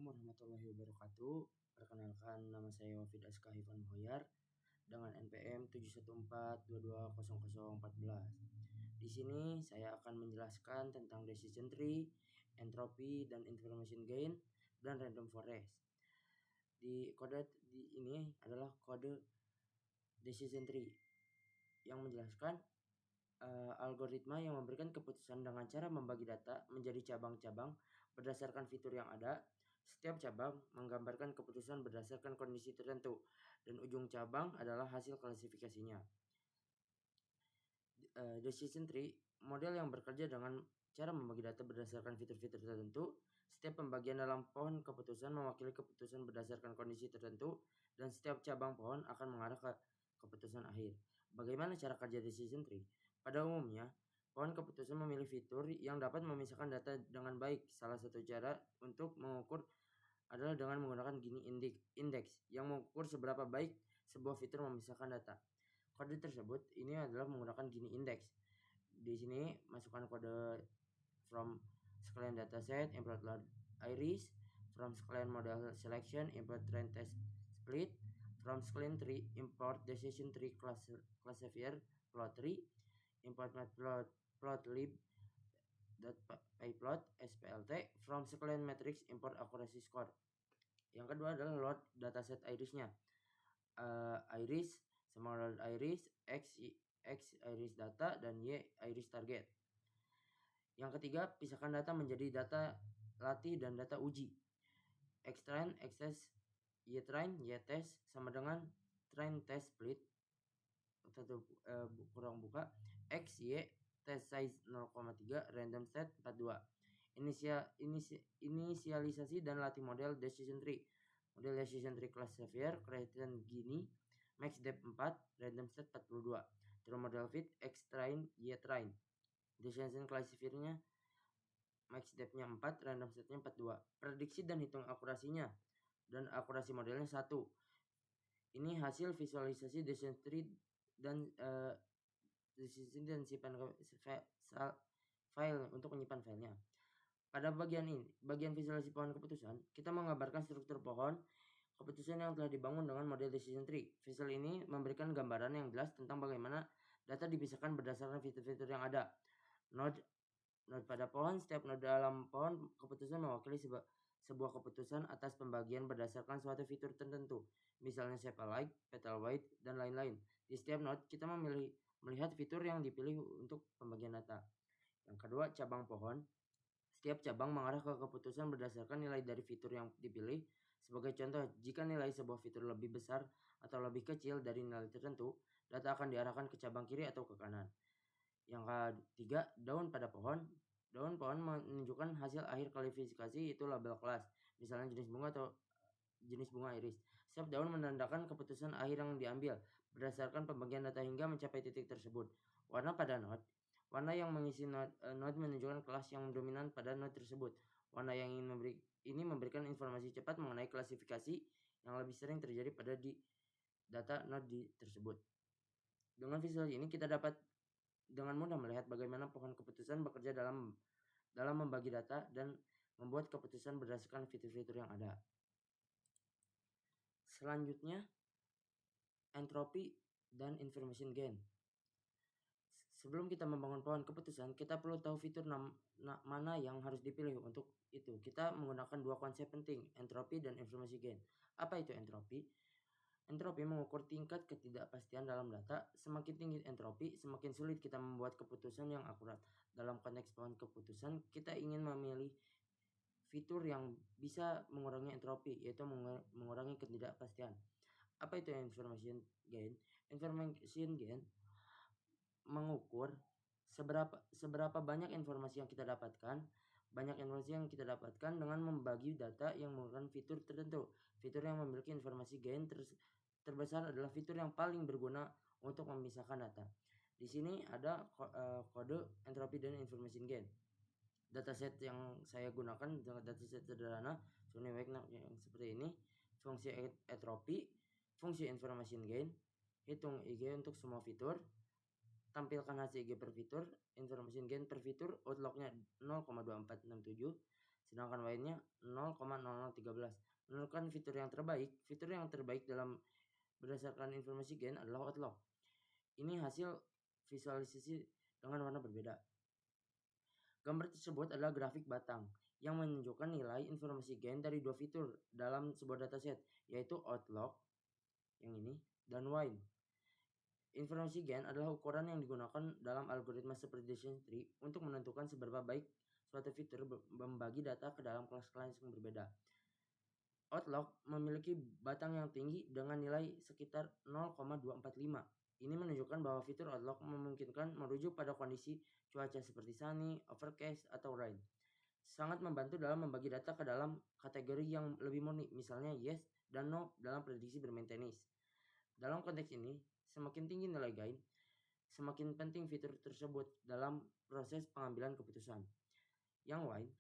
Assalamualaikum warahmatullahi wabarakatuh. Perkenalkan, nama saya Wafid Aska Ivan Mohyar dengan NPM 714220014. Di sini saya akan menjelaskan tentang decision tree, entropy dan information gain dan random forest. Kode ini adalah kode decision tree yang menjelaskan algoritma yang memberikan keputusan dengan cara membagi data menjadi cabang-cabang berdasarkan fitur yang ada. Setiap cabang menggambarkan keputusan berdasarkan kondisi tertentu dan ujung cabang adalah hasil klasifikasinya. Decision tree, model yang bekerja dengan cara membagi data berdasarkan fitur-fitur tertentu. Setiap pembagian dalam pohon keputusan mewakili keputusan berdasarkan kondisi tertentu dan setiap cabang pohon akan mengarah ke keputusan akhir. Bagaimana cara kerja decision tree? Pada umumnya, pohon keputusan memilih fitur yang dapat memisahkan data dengan baik. Salah satu cara untuk mengukur adalah dengan menggunakan Gini index yang mengukur seberapa baik sebuah fitur memisahkan data. Kode tersebut ini adalah menggunakan Gini index. Di sini masukkan kode from sekalian dataset import load iris, from sekalian model selection import trend test split, from sekalian tree import decision tree classifier plot tree, import matplotlib pyplot splt, from sekalian matrix import accuracy score. Yang kedua adalah load dataset irisnya. Iris sama load iris, X iris data dan Y iris target. Yang ketiga, pisahkan data menjadi data latih dan data uji. X train, X test, Y train, Y test sama dengan train test split atau kurang buka X Y test size 0,3 random set 42. Inisialisasi dan latih model decision tree. Model decision tree classifier criterion Gini, max depth 4, random set 42. True model fit X train, Y train. Decision classifiernya max depth-nya 4, random set-nya 42. Prediksi dan hitung akurasinya dan akurasi modelnya 1. Ini hasil visualisasi decision tree dan decision dan simpan file untuk menyimpan filenya. Pada bagian visualisasi pohon keputusan, kita menggambarkan struktur pohon keputusan yang telah dibangun dengan model decision tree. Visual ini memberikan gambaran yang jelas tentang bagaimana data dipisahkan berdasarkan fitur-fitur yang ada. Node pada pohon, setiap node dalam pohon keputusan mewakili sebuah keputusan atas pembagian berdasarkan suatu fitur tertentu, misalnya shape alike, petal weight, dan lain-lain. Di setiap node, kita melihat fitur yang dipilih untuk pembagian data. Yang kedua, cabang pohon. Setiap cabang mengarah ke keputusan berdasarkan nilai dari fitur yang dipilih. Sebagai contoh, jika nilai sebuah fitur lebih besar atau lebih kecil dari nilai tertentu, data akan diarahkan ke cabang kiri atau ke kanan. Yang ketiga, daun pada pohon. Daun pohon menunjukkan hasil akhir klasifikasi, yaitu label kelas, misalnya jenis bunga atau jenis bunga iris. Setiap daun menandakan keputusan akhir yang diambil berdasarkan pembagian data hingga mencapai titik tersebut. Warna pada node. Warna yang mengisi node menunjukkan kelas yang dominan pada node tersebut. Warna yang ini memberikan informasi cepat mengenai klasifikasi yang lebih sering terjadi pada di data node tersebut. Dengan visual ini kita dapat dengan mudah melihat bagaimana pohon keputusan bekerja dalam membagi data dan membuat keputusan berdasarkan fitur-fitur yang ada. Selanjutnya, entropy dan information gain. Sebelum kita membangun pohon keputusan, kita perlu tahu fitur mana yang harus dipilih untuk itu. Kita menggunakan dua konsep penting, entropy dan information gain. Apa itu entropy? Entropy mengukur tingkat ketidakpastian dalam data. Semakin tinggi entropy, semakin sulit kita membuat keputusan yang akurat. Dalam konteks pohon keputusan, kita ingin memilih fitur yang bisa mengurangi entropy, yaitu mengurangi ketidakpastian. Apa itu information gain? Information gain mengukur seberapa banyak informasi yang kita dapatkan. Banyak informasi yang kita dapatkan dengan membagi data yang menggunakan fitur tertentu. Fitur yang memiliki informasi gain terbesar adalah fitur yang paling berguna untuk memisahkan data. Di sini ada kode entropy dan information gain. Dataset yang saya gunakan dataset sederhana yang seperti ini. Fungsi entropy, fungsi information gain, hitung IG untuk semua fitur, tampilkan hasil IG per fitur, information gain per fitur, outlognya 0,2467, sedangkan Y-nya 0,0013. Menentukan fitur yang terbaik dalam berdasarkan informasi gen adalah outlook. Ini hasil visualisasi dengan warna berbeda. Gambar tersebut adalah grafik batang yang menunjukkan nilai informasi gen dari dua fitur dalam sebuah dataset, yaitu outlook yang ini dan wine. Informasi gen adalah ukuran yang digunakan dalam algoritma seperti decision tree untuk menentukan seberapa baik suatu fitur membagi data ke dalam kelas-kelas yang berbeda. Outlook memiliki batang yang tinggi dengan nilai sekitar 0,245. Ini menunjukkan bahwa fitur outlook memungkinkan merujuk pada kondisi cuaca seperti sunny, overcast, atau rain. Sangat membantu dalam membagi data ke dalam kategori yang lebih murni, misalnya yes dan no dalam prediksi bermain tenis. Dalam konteks ini, semakin tinggi nilai gain, semakin penting fitur tersebut dalam proses pengambilan keputusan. Yang lain,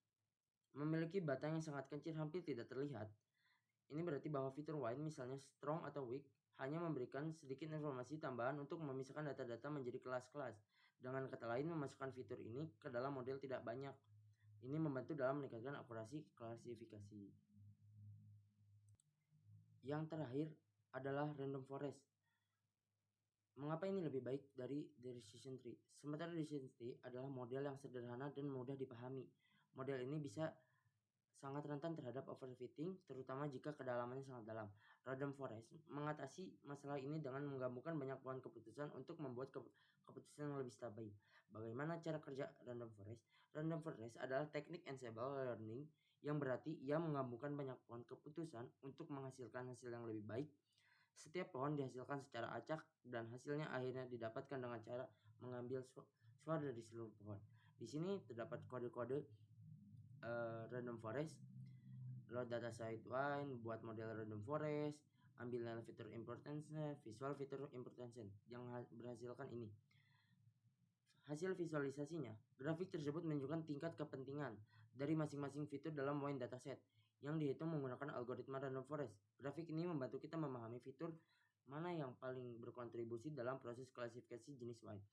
memiliki batang yang sangat kecil hampir tidak terlihat. Ini berarti bahwa fitur wine misalnya strong atau weak hanya memberikan sedikit informasi tambahan untuk memisahkan data-data menjadi kelas-kelas. Dengan kata lain, memasukkan fitur ini ke dalam model tidak banyak. Ini membantu dalam meningkatkan akurasi klasifikasi. Yang terakhir adalah random forest. Mengapa ini lebih baik dari decision tree? Sementara decision tree adalah model yang sederhana dan mudah dipahami. Model ini bisa sangat rentan terhadap overfitting, terutama jika kedalamannya sangat dalam. Random forest mengatasi masalah ini dengan menggabungkan banyak pohon keputusan untuk membuat keputusan yang lebih stabil. Bagaimana cara kerja random forest? Random forest adalah teknik ensemble learning yang berarti ia menggabungkan banyak pohon keputusan untuk menghasilkan hasil yang lebih baik. Setiap pohon dihasilkan secara acak dan hasilnya akhirnya didapatkan dengan cara mengambil suara dari seluruh pohon. Di sini terdapat kode-kode random forest, load dataset wine, buat model random forest, ambil nilai fitur importance, visual fitur importance yang berhasilkan ini. Hasil visualisasinya, grafik tersebut menunjukkan tingkat kepentingan dari masing-masing fitur dalam wine dataset yang dihitung menggunakan algoritma random forest. Grafik ini membantu kita memahami fitur mana yang paling berkontribusi dalam proses klasifikasi jenis wine.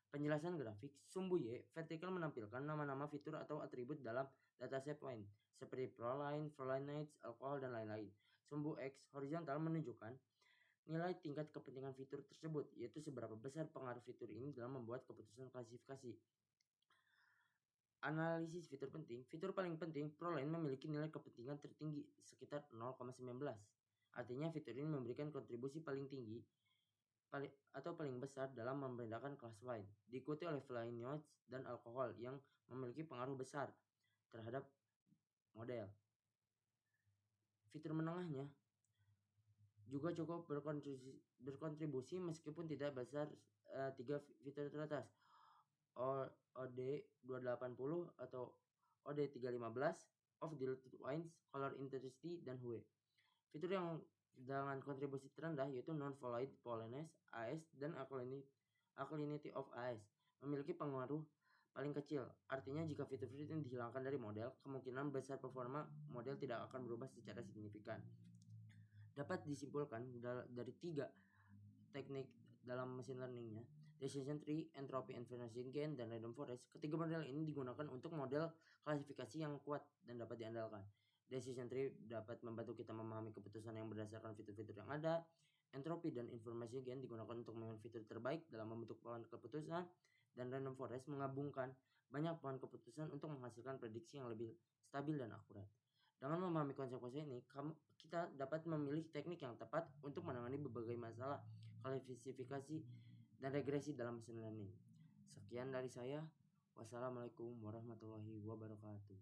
Penjelasan grafik, sumbu Y vertikal menampilkan nama-nama fitur atau atribut dalam dataset wine, seperti proline, prolinates, alkohol, dan lain-lain. Sumbu X horizontal menunjukkan nilai tingkat kepentingan fitur tersebut, yaitu seberapa besar pengaruh fitur ini dalam membuat keputusan klasifikasi. Analisis fitur penting. Fitur paling penting, proline memiliki nilai kepentingan tertinggi sekitar 0,19. Artinya fitur ini memberikan kontribusi paling tinggi paling besar dalam membedakan kelas wine, diikuti oleh flavonoids dan alkohol yang memiliki pengaruh besar terhadap model. Fitur menengahnya juga cukup berkontribusi meskipun tidak besar. Tiga fitur teratas, OD280 atau OD315, of diluted wines, color intensity, dan hue. Fitur yang dengan kontribusi terendah yaitu non-volatile polliness AS dan alkalinity of AS memiliki pengaruh paling kecil. Artinya jika fitur-fitur ini dihilangkan dari model, kemungkinan besar performa model tidak akan berubah secara signifikan. Dapat disimpulkan dari tiga teknik dalam machine learningnya, decision tree, entropy information gain, dan random forest. Ketiga model ini digunakan untuk model klasifikasi yang kuat dan dapat diandalkan. Decision tree dapat membantu kita memahami keputusan yang berdasarkan fitur-fitur yang ada. Entropy dan information gain digunakan untuk memilih fitur terbaik dalam membentuk pohon keputusan, dan random forest menggabungkan banyak pohon keputusan untuk menghasilkan prediksi yang lebih stabil dan akurat. Dengan memahami konsep-konsep ini, kita dapat memilih teknik yang tepat untuk menangani berbagai masalah klasifikasi dan regresi dalam machine learning. Sekian dari saya. Wassalamualaikum warahmatullahi wabarakatuh.